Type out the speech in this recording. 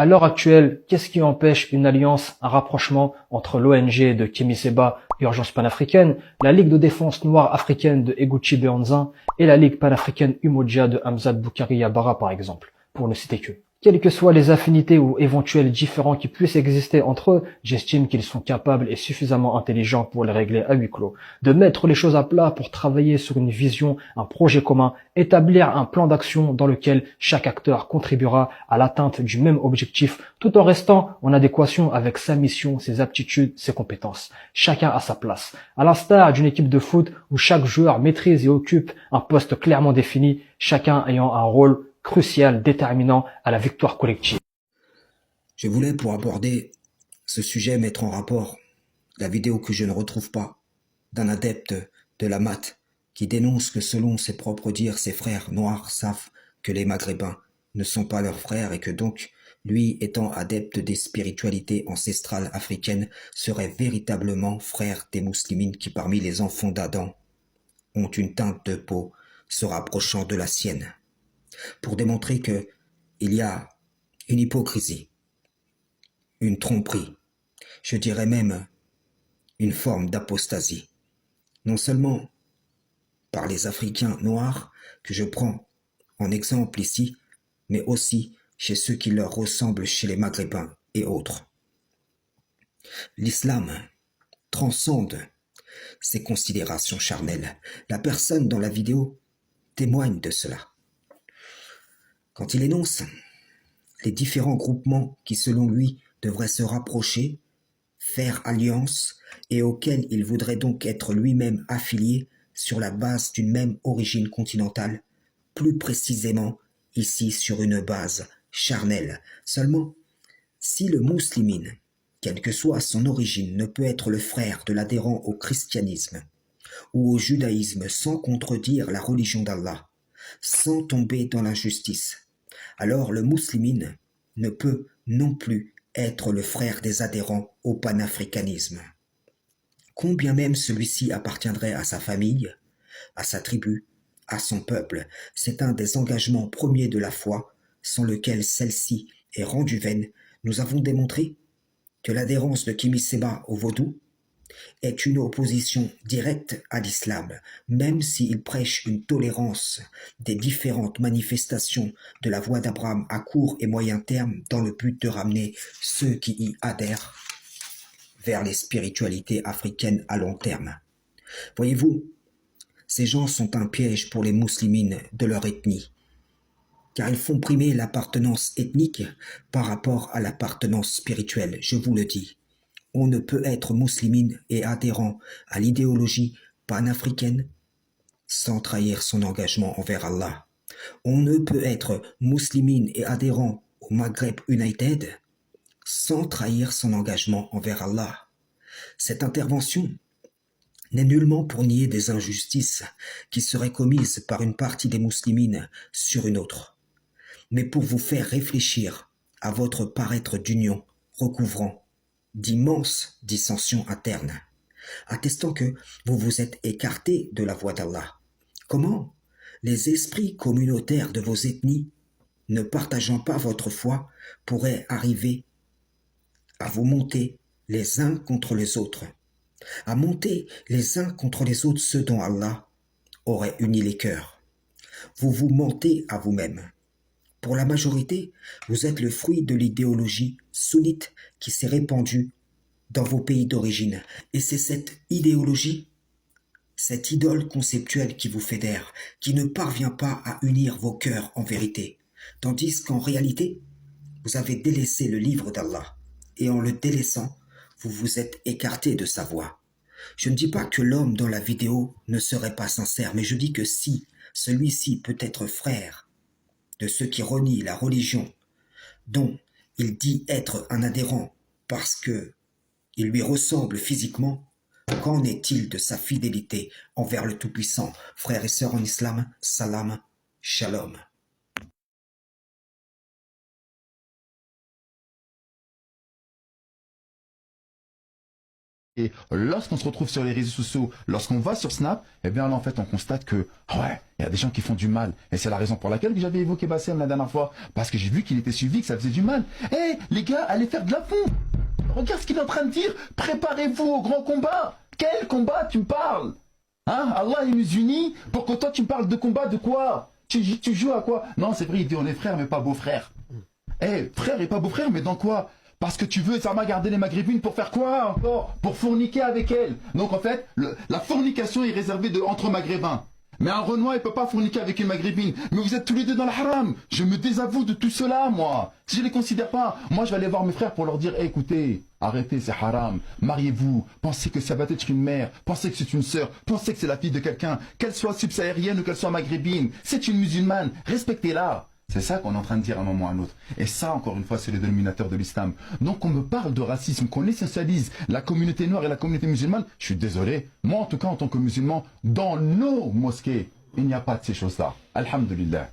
À l'heure actuelle, qu'est-ce qui empêche une alliance, un rapprochement entre l'ONG de Kémy Séba, Urgence panafricaine, la Ligue de défense noire africaine de Eguchi Béhanzin et la Ligue panafricaine Umoja de Hamzat Boukari Yabara par exemple, pour ne citer que. Quelles que soient les affinités ou éventuels différends qui puissent exister entre eux, j'estime qu'ils sont capables et suffisamment intelligents pour les régler à huis clos, de mettre les choses à plat pour travailler sur une vision, un projet commun, établir un plan d'action dans lequel chaque acteur contribuera à l'atteinte du même objectif tout en restant en adéquation avec sa mission, ses aptitudes, ses compétences. Chacun à sa place. À l'instar d'une équipe de foot où chaque joueur maîtrise et occupe un poste clairement défini, chacun ayant un rôle crucial, déterminant à la victoire collective. Je voulais, pour aborder ce sujet, mettre en rapport la vidéo que je ne retrouve pas d'un adepte de la maths qui dénonce que selon ses propres dires, ses frères noirs savent que les Maghrébins ne sont pas leurs frères et que donc, lui étant adepte des spiritualités ancestrales africaines, serait véritablement frère des musulmans qui parmi les enfants d'Adam ont une teinte de peau se rapprochant de la sienne. Pour démontrer que il y a une hypocrisie, une tromperie, je dirais même une forme d'apostasie, non seulement par les Africains noirs que je prends en exemple ici, mais aussi chez ceux qui leur ressemblent chez les Maghrébins et autres. L'islam transcende ces considérations charnelles. La personne dans la vidéo témoigne de cela. Quand il énonce les différents groupements qui, selon lui, devraient se rapprocher, faire alliance et auxquels il voudrait donc être lui-même affilié sur la base d'une même origine continentale, plus précisément ici sur une base charnelle. Seulement, si le musulman, quelle que soit son origine, ne peut être le frère de l'adhérent au christianisme ou au judaïsme sans contredire la religion d'Allah, sans tomber dans l'injustice, alors le musulman ne peut non plus être le frère des adhérents au panafricanisme. Combien même celui-ci appartiendrait à sa famille, à sa tribu, à son peuple, c'est un des engagements premiers de la foi, sans lequel celle-ci est rendue vaine. Nous avons démontré que l'adhérence de Kémy Séba au vaudou est une opposition directe à l'islam, même s'il prêche une tolérance des différentes manifestations de la voie d'Abraham à court et moyen terme dans le but de ramener ceux qui y adhèrent vers les spiritualités africaines à long terme. Voyez-vous, ces gens sont un piège pour les musulmans de leur ethnie, car ils font primer l'appartenance ethnique par rapport à l'appartenance spirituelle, je vous le dis. On ne peut être musulman et adhérent à l'idéologie panafricaine sans trahir son engagement envers Allah. On ne peut être musulman et adhérent au Maghreb United sans trahir son engagement envers Allah. Cette intervention n'est nullement pour nier des injustices qui seraient commises par une partie des musulmans sur une autre, mais pour vous faire réfléchir à votre paraître d'union recouvrant d'immenses dissensions internes, attestant que vous vous êtes écarté de la voie d'Allah. Comment les esprits communautaires de vos ethnies, ne partageant pas votre foi, pourraient arriver à vous monter les uns contre les autres, à monter les uns contre les autres ceux dont Allah aurait uni les cœurs. Vous vous mentez à vous-même. Pour la majorité, vous êtes le fruit de l'idéologie sunnite qui s'est répandue dans vos pays d'origine. Et c'est cette idéologie, cette idole conceptuelle qui vous fédère, qui ne parvient pas à unir vos cœurs en vérité. Tandis qu'en réalité, vous avez délaissé le livre d'Allah. Et en le délaissant, vous vous êtes écarté de sa voie. Je ne dis pas que l'homme dans la vidéo ne serait pas sincère, mais je dis que si celui-ci peut être frère de ceux qui renient la religion dont il dit être un adhérent parce que il lui ressemble physiquement, qu'en est-il de sa fidélité envers le Tout-Puissant? Frères et sœurs en islam, salam, shalom. Et lorsqu'on se retrouve sur les réseaux sociaux, lorsqu'on va sur Snap, eh bien là en fait on constate que ouais, il y a des gens qui font du mal. Et c'est la raison pour laquelle j'avais évoqué Bassem la dernière fois. Parce que j'ai vu qu'il était suivi, que ça faisait du mal. Eh les gars, allez faire de la fond. Regarde ce qu'il est en train de dire. Préparez-vous au grand combat. Quel combat tu me parles? Hein? Allah il nous unit pour que toi tu me parles de combat de quoi? Tu joues à quoi? Non c'est vrai, il dit on est frères mais pas beaux-frères. Eh frère et pas beau-frère mais dans quoi? Parce que tu veux, ça m'a gardé les maghrébines pour faire quoi encore? Pour fourniquer avec elles. Donc en fait, la fornication est réservée entre maghrébins. Mais un Renoir, il peut pas fourniquer avec une maghrébine. Mais vous êtes tous les deux dans le haram. Je me désavoue de tout cela, moi. Si je les considère pas, moi je vais aller voir mes frères pour leur dire, écoutez, arrêtez, c'est haram. Mariez-vous. Pensez que ça va être une mère. Pensez que c'est une sœur. Pensez que c'est la fille de quelqu'un. Qu'elle soit subsaharienne ou qu'elle soit maghrébine. C'est une musulmane. Respectez-la. C'est ça qu'on est en train de dire à un moment ou à un autre. Et ça, encore une fois, c'est le dénominateur de l'islam. Donc, on me parle de racisme, qu'on essentialise la communauté noire et la communauté musulmane. Je suis désolé. Moi, en tout cas, en tant que musulman, dans nos mosquées, il n'y a pas de ces choses-là. Alhamdulillah.